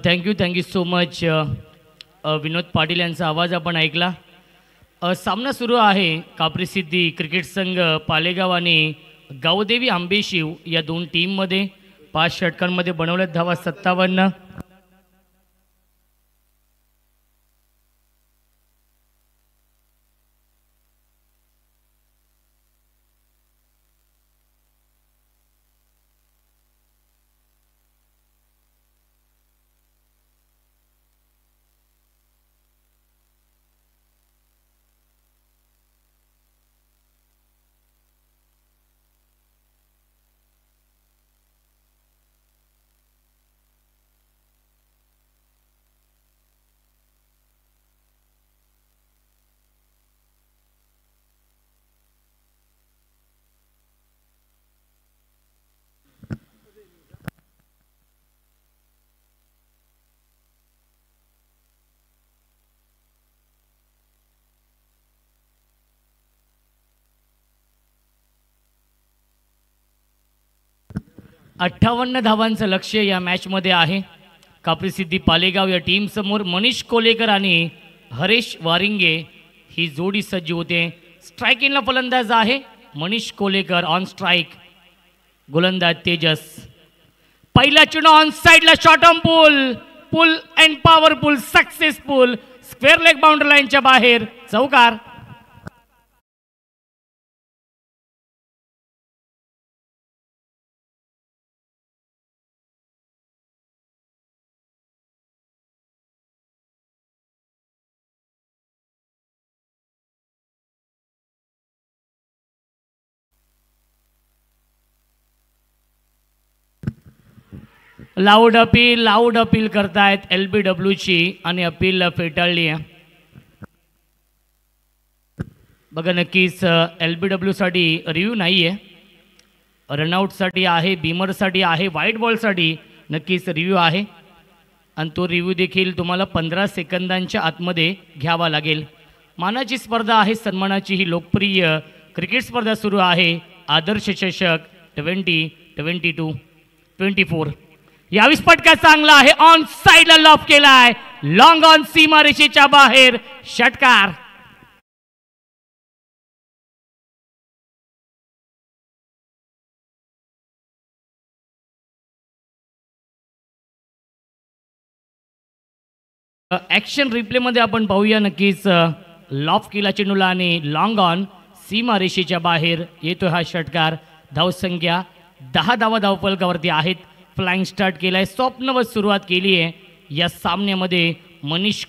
Thank you so much. Vinod Patil यांचा आवाज आपण ऐकला. सामना सुरू आहे. काप्रसिद्धी क्रिकेट संघ पालेगाव आणि गावदेवी आंबेशिव या दोन टीममध्ये 5 षटकांमध्ये बनवल्यात धावा 57. 58 धावांचं लक्ष्य या मॅचमध्ये आहे. काप्रीसिद्धी पालेगाव या टीम समोर मनीष कोलेकर आणि हरेश वारिंगे ही जोडी सज्ज होते. स्ट्रायकिंगला फलंदाज आहे मनीष कोलेकर, ऑन स्ट्राईक गोलंदाज तेजस. पहिला चुना ऑन साइडला short on pull and powerful successful square leg boundary लाईनच्या बाहेर चौकार. लाऊड अपील करतायत LBW ची आणि अपील फेटाळली आहे. बघा नक्कीच LBW साठी रिव्ह्यू नाही आहे, रनआउटसाठी आहे, बीमरसाठी आहे, व्हाईट बॉलसाठी नक्कीच रिव्ह्यू आहे आणि तो रिव्ह्यू देखील तुम्हाला 15 सेकंदांच्या आतमध्ये घ्यावा लागेल. मानाची स्पर्धा आहे, सन्मानाची ही लोकप्रिय क्रिकेट स्पर्धा सुरू आहे. आदर्श चषक 2022-24. यावेळी फटका चांगला आहे, ऑन साइडला लॉफ केलाय, लॉंग ऑन सीमारेषेच्या बाहेर षटकार. ॲक्शन रिप्लेमध्ये आपण पाहूया नक्कीच. लॉफ केला चेंडूला आणि लॉंग ऑन सीमारेषेच्या बाहेर येतो हा षटकार. धावसंख्या 10 धावा धावफलकावरती आहेत. फ्लाइंग स्टार्ट केलाय, स्वप्नवत सुरुवात केली आहे या सामन्यामध्ये मनीष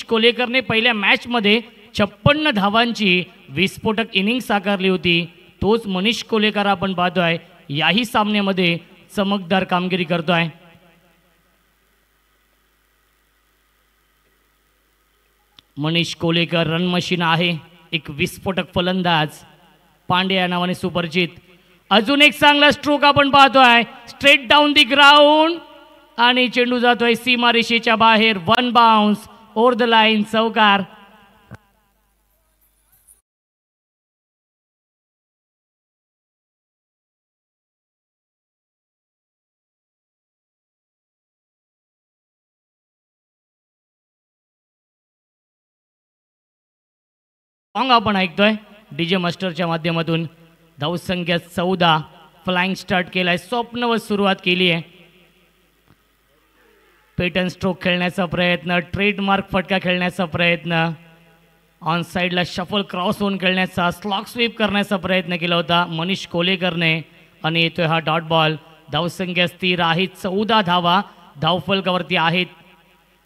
कोलेकरने पहिल्या मॅचमध्ये 56 धावांची विस्फोटक इनिंग साकारली होती. तोच मनीष कोलेकर आपण पाहतोय याही सामन्यामध्ये चमकदार कामगिरी करतोय. मनीष कोलेकर रन मशीन आहे, एक विस्फोटक फलंदाज, पांडे या नावाने सुपरिचित. अजून एक चांगला स्ट्रोक आपण पाहतोय, स्ट्रेट डाऊन दी ग्राउंड आणि चेंडू जातोय सीमारेषेच्या बाहेर. 1 बाउन्स ओव्हर द लाईन, चौकार. सॉन्ग आपण ऐकतोय डीजे मास्टरच्या माध्यमातून. धावसंख्या 14. फ्लाइंग स्टार्ट केलाय, स्वप्नवत सुरुवात केली आहे. पेटन स्ट्रोक खेळण्याचा प्रयत्न, ट्रेडमार्क फटका खेळण्याचा प्रयत्न, ऑन साइडला शफल क्रॉस होऊन खेळण्याचा, स्लॉक स्वीप करण्याचा प्रयत्न केला होता मनीष कोलेकरने आणि येतोय हा डॉट बॉल. धावसंख्या स्थिर आहे, 14 धावा धावफलकावरती आहेत.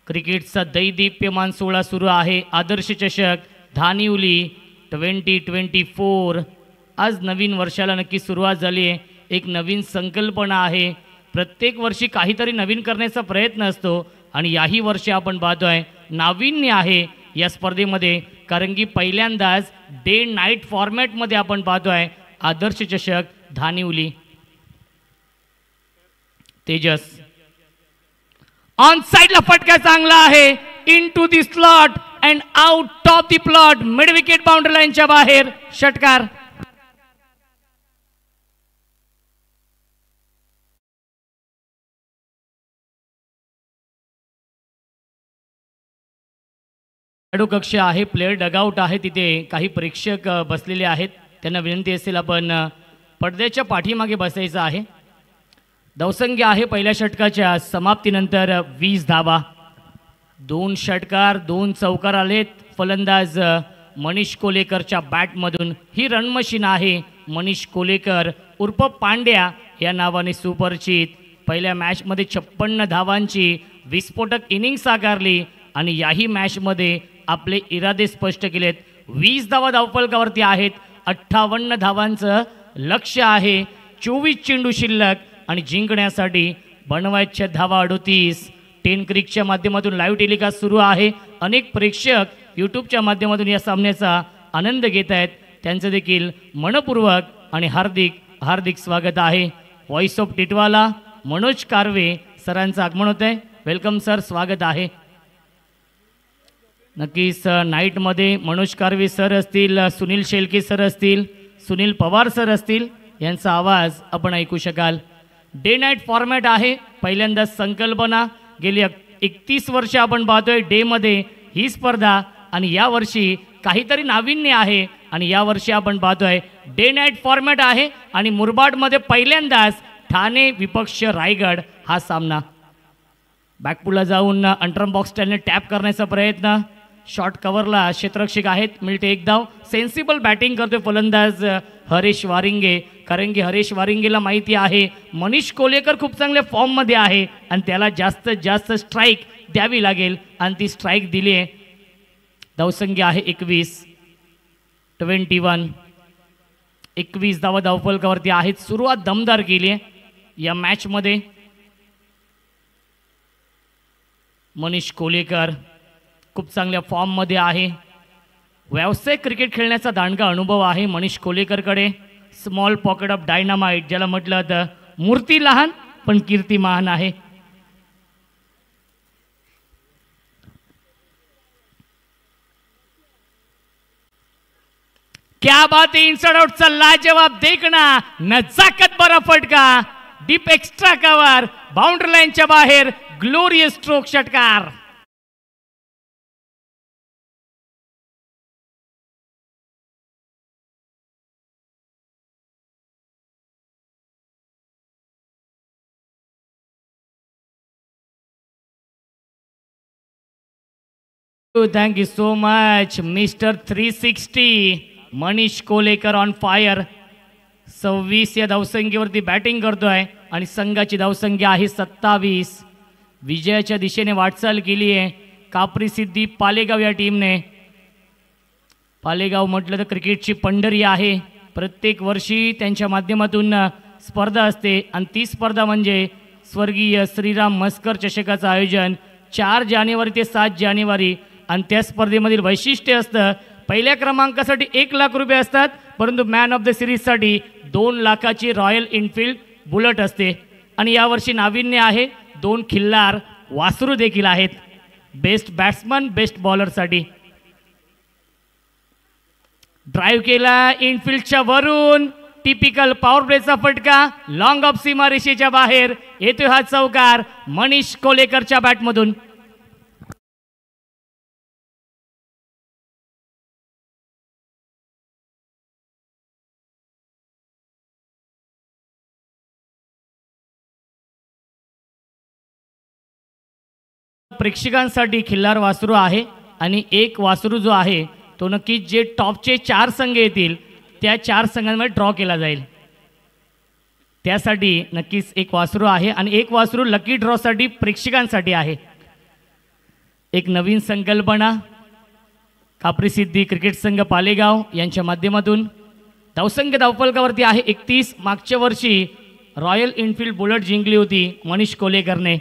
क्रिकेटचा दैदिप्यमान सोहळा सुरू आहे. आदर्श चषक धानिवली 2024. आज नवीन वर्षाला नक्की सुरुवात झाली आहे. एक नवीन संकल्पना आहे. प्रत्येक वर्षी काहीतरी नवीन करण्याचा प्रयत्न असतो आणि याही वर्षी आपण पाहतोय नाविन्य आहे या स्पर्धेमध्ये, कारण की पहिल्यांदाच डे नाईट फॉर्मॅटमध्ये आपण पाहतोय आदर्श चषक धानिवली. तेजस ऑन साइडला फटका चांगला आहे, into the slot and out of the plot, mid wicket boundary लाईनच्या बाहेर षटकार. खेळाडू कक्ष आहे, प्लेयर डगआउट आहे, तिथे काही प्रेक्षक बसलेले आहेत. त्यांना विनंती असेल आपण पडद्याच्या पाठीमागे बसायचं आहे. धावसंख्या आहे पहिल्या षटकाच्या समाप्तीनंतर 20 धावा. 2 षटकार 2 चौकार आलेत फलंदाज मनीष कोलेकरच्या बॅटमधून. ही रन मशीन आहे. मनीष कोलेकर उर्फ पांड्या या नावाने सुपरिचित. पहिल्या मॅचमध्ये 56 धावांची विस्फोटक इनिंग साकारली आणि याही मॅचमध्ये आपले इरादे स्पष्ट केलेत. 20 धावा धावफलकावरती आहेत. 58 धावांचं लक्ष्य आहे. 24 चेंडू शिल्लक आणि जिंकण्यासाठी बनवायच्या धावा 38. 10 क्रिकच्या माध्यमातून लाईव्ह टेलिकास्ट सुरू आहे. अनेक प्रेक्षक यूट्यूबच्या माध्यमातून या सामन्याचा आनंद घेत आहेत. त्यांचं देखील मनपूर्वक आणि हार्दिक स्वागत आहे. व्हॉइस ऑफ टिटवाला मनोज कारवे सरांचं आगमन होत आहे. वेलकम सर, स्वागत आहे. नक्कीच नाईटमध्ये मनोज कारवे सर असतील, सुनील शेलके सर असतील, सुनील पवार सर असतील यांचा आवाज आपण ऐकू शकाल. डे नाईट फॉर्मॅट आहे. पहिल्यांदा संकल्पना गेली 31 वर्ष आपण पाहतोय डे मध्ये ही स्पर्धा आणि यावर्षी काहीतरी नाविन्य आहे आणि यावर्षी आपण पाहतोय डे नाईट फॉर्मॅट आहे आणि मुरबाडमध्ये पहिल्यांदाच ठाणे विपक्ष रायगड हा सामना. बॅकपुलला जाऊन अंटरम बॉक्स स्टाईलने टॅप करण्याचा प्रयत्न. शॉर्ट कव्हरला क्षेत्ररक्षक आहेत. मिळते एक धाव. सेन्सिबल बॅटिंग करतोय फलंदाज हरीश वारिंगे, कारण की हरीश वारिंगेला माहिती आहे मनीष कोलेकर खूप चांगल्या फॉर्ममध्ये आहे आणि त्याला जास्तीत जास्त स्ट्राईक द्यावी लागेल आणि ती स्ट्राईक दिली आहे. धावसंख्या आहे 21. 21 धावा धावफलकावरती आहेत. सुरुवात दमदार केली आहे या मॅचमध्ये. मनीष कोलेकर खूप चांगल्या फॉर्ममध्ये आहे. व्यावसायिक क्रिकेट खेळण्याचा दांडगा अनुभव आहे मनीष कोलेकरकडे. स्मॉल पॉकेट ऑफ डायनामाइट ज्याला म्हटलं तर मूर्ती लहान पण कीर्ती महान आहे. क्या बात है, इनसाइड आउटचा लाजवाब देखना, नजाकत बरा फटका, डीप एक्स्ट्रा कव्हर, बाउंड्री लाईनच्या बाहेर ग्लोरियस स्ट्रोक षटकार. Thank you so much mister 360 Manish Kolekar on fire. 26 या धावसंख्येवरती बॅटिंग करतोय आणि संघाची धावसंख्या आहे 27. विजयाच्या दिशेने वाटचाल केली आहे कापरी सिद्धी पालेगाव या टीमने. पालेगाव म्हटलं तर क्रिकेटची पंढरी आहे. प्रत्येक वर्षी त्यांच्या माध्यमातून स्पर्धा असते आणि ती स्पर्धा म्हणजे स्वर्गीय श्रीराम मस्कर चषकाचं आयोजन 4 जानेवारी ते 7 जानेवारी. आणि त्या स्पर्धेमधील वैशिष्ट्य असतं पहिल्या क्रमांकासाठी 1 लाख रुपये असतात, परंतु मॅन ऑफ द सिरीजसाठी 2 लाखाची रॉयल एनफील्ड बुलेट असते. आणि यावर्षी नाविन्य आहे 2 खिल्लार वासरू देखील आहेत बेस्ट बॅट्समन बेस्ट बॉलरसाठी. ड्राईव्ह केला इनफिल्डच्या वरून, टिपिकल पॉवर प्लेचा फटका, लॉंग ऑफ सीमारेषेच्या बाहेर येतोय हा चौकार मनीष कोलेकरच्या बॅटमधून. प्रेक्षकांसाठी खिल्लार वासरू आहे आणि एक वासरू जो आहे तो नक्कीच जे टॉपचे 4 संघ येतील त्या 4 संघांमध्ये ड्रॉ केला जाईल. त्यासाठी नक्कीच एक वासरू आहे आणि एक वासरू लकी ड्रॉसाठी प्रेक्षकांसाठी आहे. एक नवीन संकल्पना कापरी सिद्धी क्रिकेट संघ पालेगाव यांच्या माध्यमातून. धावसंख्या धावफलकावरती आहे 31. मागच्या वर्षी रॉयल एनफील्ड बुलेट जिंकली होती मनीष कोलेकरने.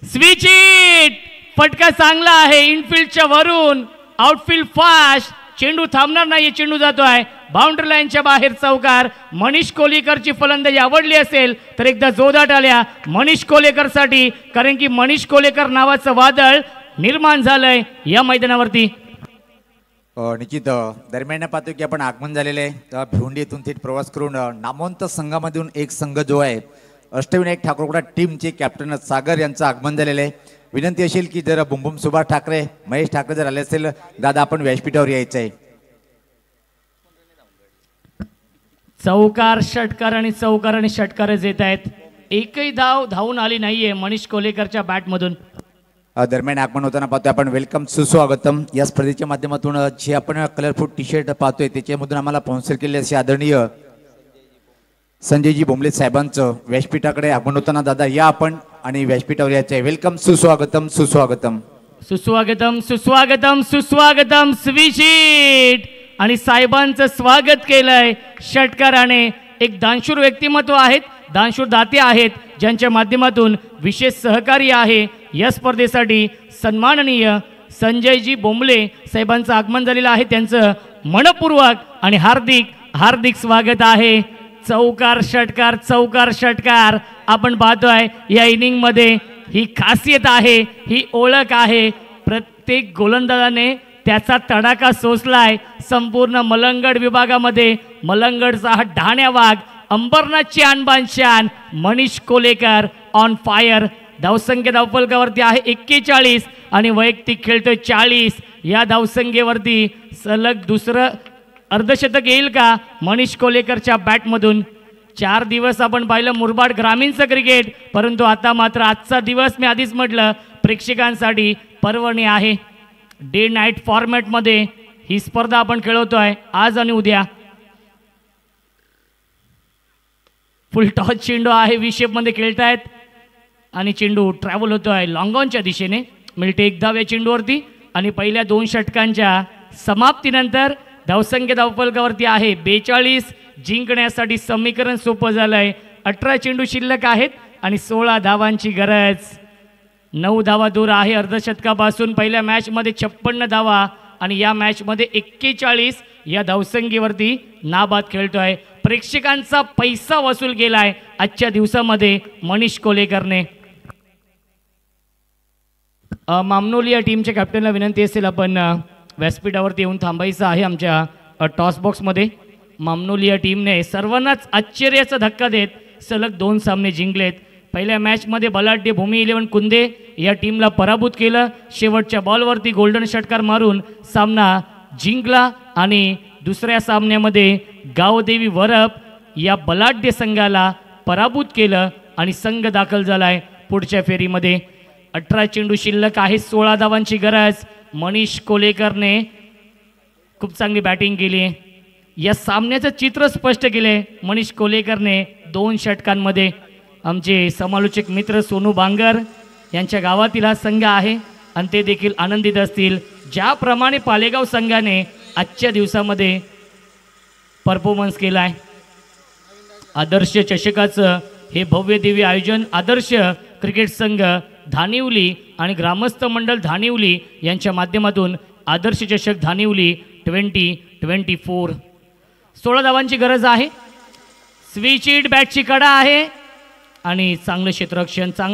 स्विच इट, फटका चांगला आहे इनफील्डच्या वरून, आउटफील्ड फास्ट, चेंडू थांबणार नाही, चेंडू जातोय बाउंड्री लाईनच्या बाहेर चौकार. मनीष कोलेकरची फलंदाजी आवडली असेल तर एकदा जोरदार टाळ्या मनीष कोलेकरसाठी, कारण की मनीष कोलेकर नावाचं वादळ निर्माण झालंय या मैदानावरती. निश्चित दरम्यान पाहतो की आपण आगमन झालेले आहे भिवंडी येथून थेट प्रवास करून नामवंत संघामधून एक संघ जो आहे अष्टविनायक ठाकूरकडा टीमचे कॅप्टन सागर यांचं आगमन झालेलं आहे. विनंती असेल की जर बुमबुम सुभाष ठाकरे महेश ठाकरे जर आले असेल दादा आपण व्यासपीठावर यायचं आहे. चौकार षटकार आणि चौकार आणि षटकारच येत आहेत. एकही धाव धावून आली नाहीये मनीष कोलेकरच्या बॅटमधून. दरम्यान आगमन होताना पाहतोय आपण वेलकम सुस्वागतम या स्पर्धेच्या माध्यमातून जे आपण कलरफुल टी शर्ट पाहतोय त्याच्यामधून आम्हाला स्पॉन्सर केले असे आदरणीय संजयजी बोंबले साहेबांचं व्यासपीठाकडे आगमन होताना दादा या आपण आणि व्यासपीठावर यायचं आहे. वेलकम सुस्वागतम सुस्वागतम सुस्वागतम सुस्वागतम सुस्वागतम. स्विचिट आणि साहेबांचं स्वागत केलंय षटकाराने. एक दानशूर व्यक्तिमत्व आहेत, दानशूर दाते आहेत ज्यांच्या माध्यमातून विशेष सहकार्य आहे या स्पर्धेसाठी. सन्माननीय संजयजी बोंबले साहेबांचं आगमन झालेलं आहे. त्यांचं मनपूर्वक आणि हार्दिक हार्दिक स्वागत आहे. चौकार षटकार चौकार षटकार आपण पाहतोय या इनिंग मध्ये. ही खासियत आहे, ही ओळख आहे. प्रत्येक गोलंदाजाने त्याचा तडाखा सोसलाय संपूर्ण मलंगड विभागामध्ये. मलंगडचा हा ढाण्या वाघ, अंबरनाथची आणबान शान मनीष कोलेकर ऑन फायर. धावसंख्या धावफलकावरती आहे 41 आणि वैयक्तिक खेळतोय 40. या धावसंख्येवरती सलग दुसरं अर्धशतक येईल का मनीष कोलेकरच्या बॅटमधून. 4 दिवस आपण पाहिलं मुरबाड ग्रामीणचं क्रिकेट, परंतु आता मात्र आजचा दिवस मी आधीच म्हटलं प्रेक्षकांसाठी पर्वणी आहे. डे नाईट फॉर्मॅटमध्ये ही स्पर्धा आपण खेळवतोय आज आणि उद्या. फुल टॉस चेंडू आहे, व्ही शेपमध्ये खेळतायत आणि चेंडू ट्रॅव्हल होतोय लॉंगॉनच्या दिशेने. मिळते 1 धाव या चेंडूवरती आणि पहिल्या 2 षटकांच्या समाप्तीनंतर धावसंख्या धावफलकावरती आहे 42. जिंकण्यासाठी समीकरण सोपं झालंय. 18 चेंडू शिल्लक आहेत आणि 16 धावांची गरज. 9 धावा दूर आहे अर्धशतकापासून. पहिल्या मॅचमध्ये 56 धावा आणि या मॅचमध्ये 41 या धावसंख्येवरती नाबाद खेळतोय. प्रेक्षकांचा पैसा वसूल केलाय आजच्या दिवसामध्ये मनीष कोलेकरने. मामनोली या टीमच्या कॅप्टनला विनंती असेल आपण व्यासपीठावरती येऊन थांबायचं आहे आमच्या टॉस बॉक्समध्ये. मामनोली या टीमने सर्वांनाच आश्चर्याचा धक्का देत सलग 2 सामने जिंकलेत. पहिल्या मॅचमध्ये बलाढ्य भूमी 11 कुंदे या टीमला पराभूत केलं. शेवटच्या बॉलवरती गोल्डन षटकार मारून सामना जिंकला आणि दुसऱ्या सामन्यामध्ये गावदेवी वरप या बलाढ्य संघाला पराभूत केलं आणि संघ दाखल झालाय पुढच्या फेरीमध्ये. 18 चेंडू शिल्लक आहे, 16 धावांची गरज. मनीष कोलेकरने खूप चांगली बॅटिंग केली. या सामन्याचं चित्र स्पष्ट केले मनीष कोलेकरने 2 षटकांमध्ये. आमचे समालोचक मित्र सोनू बांगर यांच्या गावातील हा संघ आहे आणि ते देखील आनंदित असतील ज्याप्रमाणे पालेगाव संघाने आजच्या दिवसामध्ये परफॉर्मन्स केला आहे. आदर्श चषकाचं हे भव्य दिव्य आयोजन आदर्श क्रिकेट संघ धानिवली आणि ग्रामस्थ मंडळ धानिवली यांच्या माध्यमातून आदर्श चषक धानिवली 2024. 16 धावांची गरज आहे. स्विच इट बॅटची कडा आहे आणि चांगलं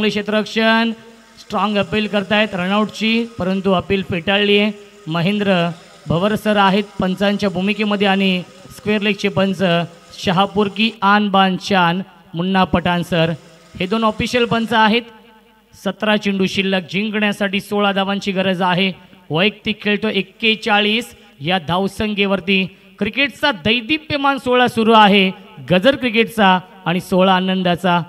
क्षेत्ररक्षण स्ट्रॉंग अपील करतायत रनआउटची, परंतु अपील फेटाळली आहे. महेंद्र भवर सर आहेत पंचांच्या भूमिकेमध्ये आणि स्क्वेअर लेगचे पंच शहापूर की आन बान शान मुन्ना पठाण सर हे 2 ऑफिशियल पंच आहेत. 17 चेंडू शिल्लक, जिंकण्यासाठी 16 धावांची गरज आहे. वैयक्तिक खेळतो 41 या धावसंख्येवरती. क्रिकेटचा दैदिप्यमान 16 सुरू आहे, गजर क्रिकेटचा आणि 16 आनंदाचा.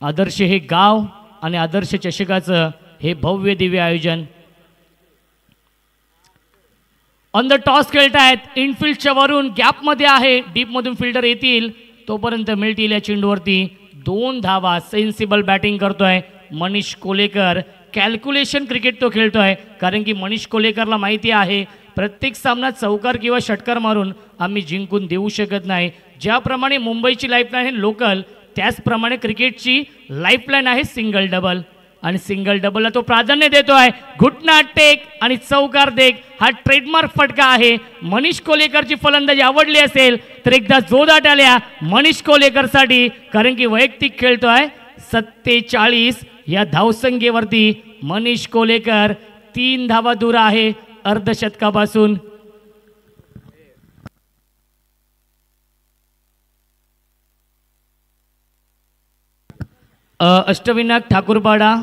आदर्श हे गाव आणि आदर्श चषकाचं हे भव्य दिव्य आयोजन. ऑन द टॉस खेळतायत इनफिल्डच्या वरून, गॅपमध्ये आहे, डीपमधून फिल्डर येतील तोपर्यंत मिळतील या चेंडूवरती 2 धावा. सेन्सिबल बॅटिंग करतोय मनीष कोलेकर. कॅल्क्युलेशन क्रिकेट तो खेळतोय कारण की मनीष कोलेकरला माहिती आहे प्रत्येक सामना चौकार किंवा षटकार मारून आम्ही जिंकून देऊ शकत नाही. ज्याप्रमाणे मुंबईची लाईफलाईन आहे लोकल, त्याचप्रमाणे क्रिकेटची लाईफलाईन आहे सिंगल डबल आणि सिंगल डबलला तो प्राधान्य देतोय. घुटना टेक आणि चौकार देख हा ट्रेडमार्क फटका आहे. मनीष कोलेकरची फलंदाजी आवडली असेल तर एकदा जोरदार टाळ्या मनीष कोलेकरसाठी कारण की वैयक्तिक खेळतोय 47 या धावसंख्येवरती. मनीष कोलेकर 3 धावा दूर आहे अर्धशतकापासून. अष्टविनायक ठाकूरपाडा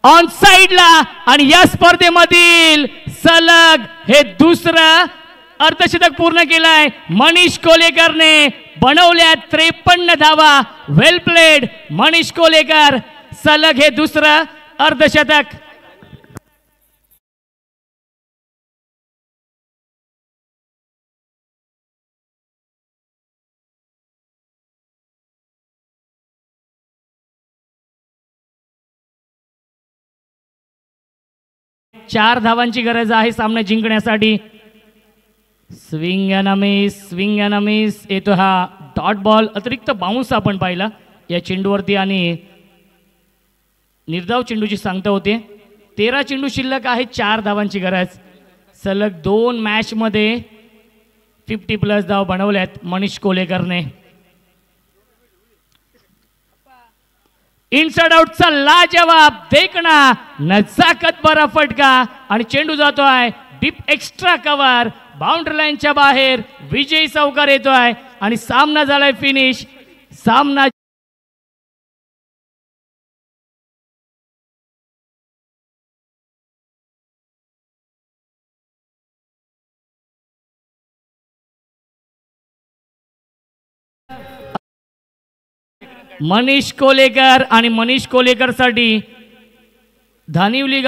ऑन साइडला आणि या स्पर्धेमधील सलग हे दुसरं अर्धशतक पूर्ण केलाय मनीष कोलेकरने. बनवल्या 53 धावा. वेल प्लेड मनीष कोलेकर. सलग हे दुसरं अर्धशतक. चार धावांची गरज आहे सामना जिंकण्यासाठी. स्विंग अँड मिस येतो हा डॉट बॉल. अतिरिक्त बाउन्स आपण पाहिला या चेंडूवरती आणि निर्धाव चेंडूची सांगता होते. 13 चेंडू शिल्लक आहे, 4 धावांची गरज. सलग 2 मॅचमध्ये 50+ धाव बनवल्यात मनीष कोलेकरने. इनसाइड आउटचा लाजवाब देखणा नजाकत भरा फटका आणि चेंडू जातोय डीप एक्स्ट्रा कव्हर बाउंड्री लाईनच्या बाहेर. विजयी चौकार येतोय आणि सामना झालाय फिनिश. सामना मनीष कोलेकर आणि मनीष कोलेकर साठी धानिवली